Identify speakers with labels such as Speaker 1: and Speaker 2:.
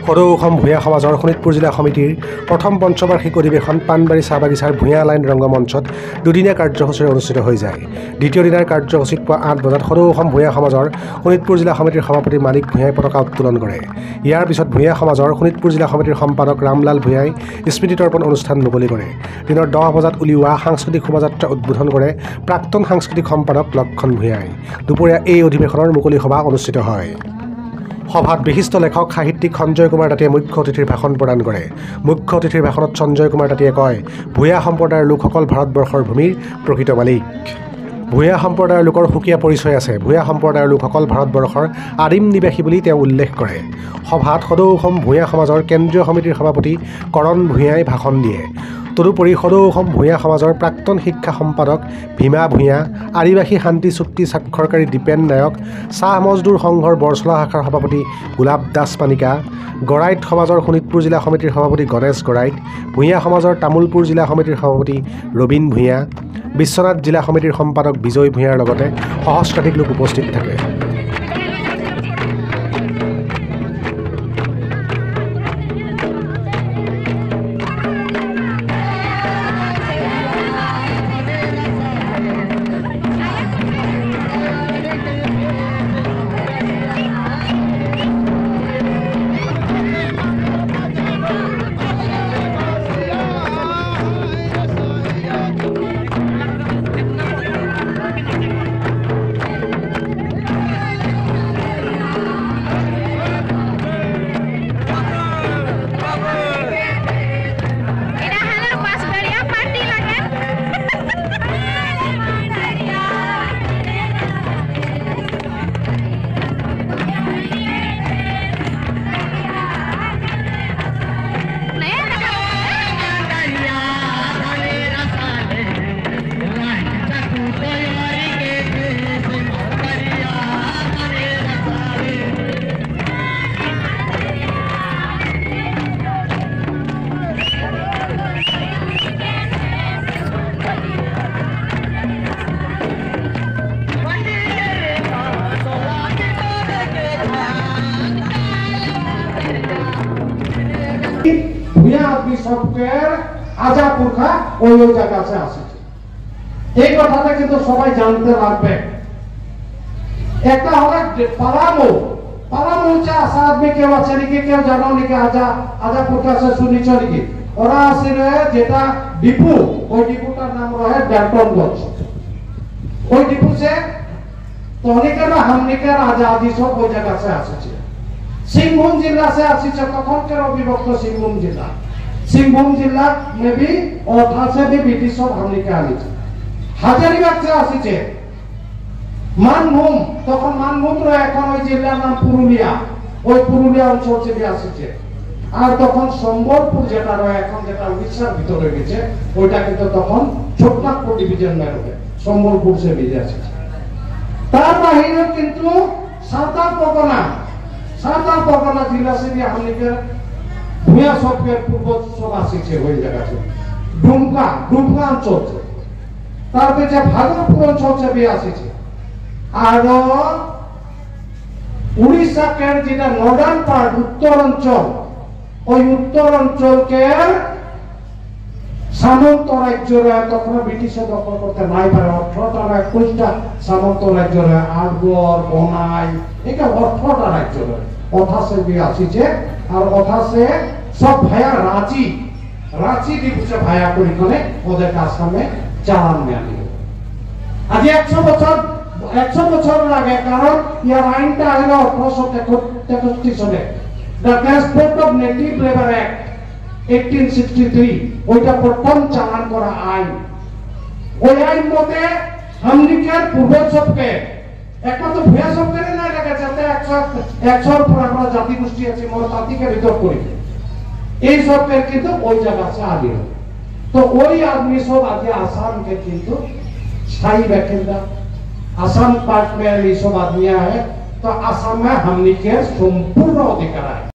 Speaker 1: সদৌ অসম ভূঞা সমাজৰ শোণিতপুৰ জিলা সমিতিৰ প্ৰথম পঞ্চবাৰ্ষিক অধিৱেশন পাণবাৰী চাহ বাগিচাৰ ভূঞা লাইন ৰংগমঞ্চত দুদিনীয়া কাৰ্যসূচীৰে অনুষ্ঠিত হৈ যায়। দ্বিতীয় দিনাৰ কাৰ্যসূচীত পুৱা 8 বজাত সদৌ অসম ভূঞা সমাজৰ শোণিতপুৰ জিলা সমিতিৰ সভাপতি মানিক ভূঞাই পতাকা উত্তোলন কৰে। ইয়াৰ পিছত ভূঞা সমাজৰ শোণিতপুৰ জিলা সমিতিৰ সম্পাদক ৰামলাল ভূঞাই স্মৃতিতৰ্পণ অনুষ্ঠান মুকলি কৰে। দিনৰ 10 বজাত উলিওৱা সাংস্কৃতিক শোভাযাত্ৰা উদ্বোধন কৰে প্ৰাক্তন সাংস্কৃতিক সম্পাদক লক্ষণ ভূঞাই। দুপৰীয়া এই অধিৱেশনৰ মুকলি সভা অনুষ্ঠিত হয়। সভাত বিশিষ্ট লেখক সাহিত্যিক সঞ্জয় কুমাৰ তাঁতীয়ে মুখ্য অতিথিৰ ভাষণ প্ৰদান কৰে। মুখ্য অতিথিৰ ভাষণত সঞ্জয় কুমাৰ তাঁতীয়ে কয়, ভূঞা সম্প্ৰদায়ৰ লোকসকল ভাৰতবৰ্ষৰ ভূমিৰ প্ৰকৃত মালিক। ভূঞা সম্প্ৰদায়ৰ লোকৰ সুকীয়া পৰিচয় আছে। ভূঞা সম্প্ৰদায়ৰ লোকসকল ভাৰতবৰ্ষৰ আদিম নিবাসী বুলি তেওঁ উল্লেখ কৰে। সভাত সদৌ অসম ভূঞা সমাজৰ কেন্দ্ৰীয় সমিতিৰ সভাপতি কৰণ ভূঞাই ভাষণ দিয়ে। তদুপৰি সদৌ অসম ভূঞা সমাজৰ প্ৰাক্তন শিক্ষা সম্পাদক ভীমা ভূঞা, আদিবাসী শান্তি চুক্তি স্বাক্ষৰকাৰী দীপেন নায়ক, চাহ মজদুৰ সংঘৰ বৰচলা শাখাৰ সভাপতি গোলাপ দাস পানিকা, গৰাইত সমাজৰ শোণিতপুৰ জিলা সমিতিৰ সভাপতি গণেশ গৰাইত, ভূঞা সমাজৰ তামোলপুৰ জিলা সমিতিৰ সভাপতি ৰবীন ভূঞা, বিশ্বনাথ জিলা সমিতিৰ সম্পাদক বিজয় ভূঞাৰ লগতে সহস্ৰাধিক লোক উপস্থিত থাকে।
Speaker 2: भूया आदमी सबके आजा पुरखा ওই জায়গা আছে আসছে। এই কথাটা কিন্তু সবাই জানতে লাগবে। একটা হলো পালামো চা আসা আদমি কেউ আছে নাকি, কেউ জানো নাকি? আজা পুরখা সে শুনিছ নাকি? ওরা আসলে যেটা ডিপু, ওই ডিপুটার নাম রহে ডেল্টনগঞ্জ। ওই ডিপু সে তনিকের হামনিকের আজাদি সব ওই জায়গা से আসছে। सिंहभूम जिला से आसीचे तखन के अविभक्त सिंहभूम जिला में भी ओठा से भी ब्रिटिश हमने के आनीचे। हाजारीबाग से आसीचे मानभूम, तखन मानभूम रो এখন ওই জেলার নাম পুরুলিয়া, ওই পুরুলিয়া অঞ্চল থেকে আসিছে। আর তখন সম্বলপুর যেটা রয় এখন, যেটা উড়িষ্যার ভিতরে গেছে, ওইটা কিন্তু তখন ছোটনাগপুর ডিভিশন में রয়ে সম্বলপুর से বেরিয়ে আসিছে। তার বাহিরে কিন্তু সাঁওতাল परगना जिला से भी हमने के भूया सब के पूर्व सब आसीचे ওই জায়গা से डुमका अंचल से, तार पेछे भागलपुर अंचल से भी आसीचे। আর उड़ीसा के যেটা নর্দার্ন পার্ট উত্তর অঞ্চল, ওই উত্তর অঞ্চলকে সামন্ত রাজ্য তখন ব্রিটিশে দখল করতে নাই পারে। 18টা 21টা সামন্ত রাজ্য আটগড় বনাই, এটা 18টা রাজ্য ওঠা से भी আসিছে। আর ওঠা से সব ভায়া রাঁচি ডিপুসে ভায়া করি করে ওদের আসামে চালান নিয়ে আনিল। আজ 100 বছর লাগে, কারণ ইয়ার আইনটা হলো 1863 সালে, the transport of native labour act 1863, ওইটা প্রথম চালান করা আইন। ওই আইন মতে হামনিকের পূর্ব সবকে একমাত্র ভূয়া সবকে না দেখা যাতে 100 পর আমরা জাতি গোষ্ঠী আছে মোর জাতিকে ভিতর করি, এই সবকে কিন্তু ওই জায়গা से আগে। তো ওই আদমি সব আগে आसाम के কিন্তু স্থায়ী বাসিন্দা, आसाम पार्ट में ये सब आदमी है। तो आसाम में हमनी के संपूर्ण अधिकार है।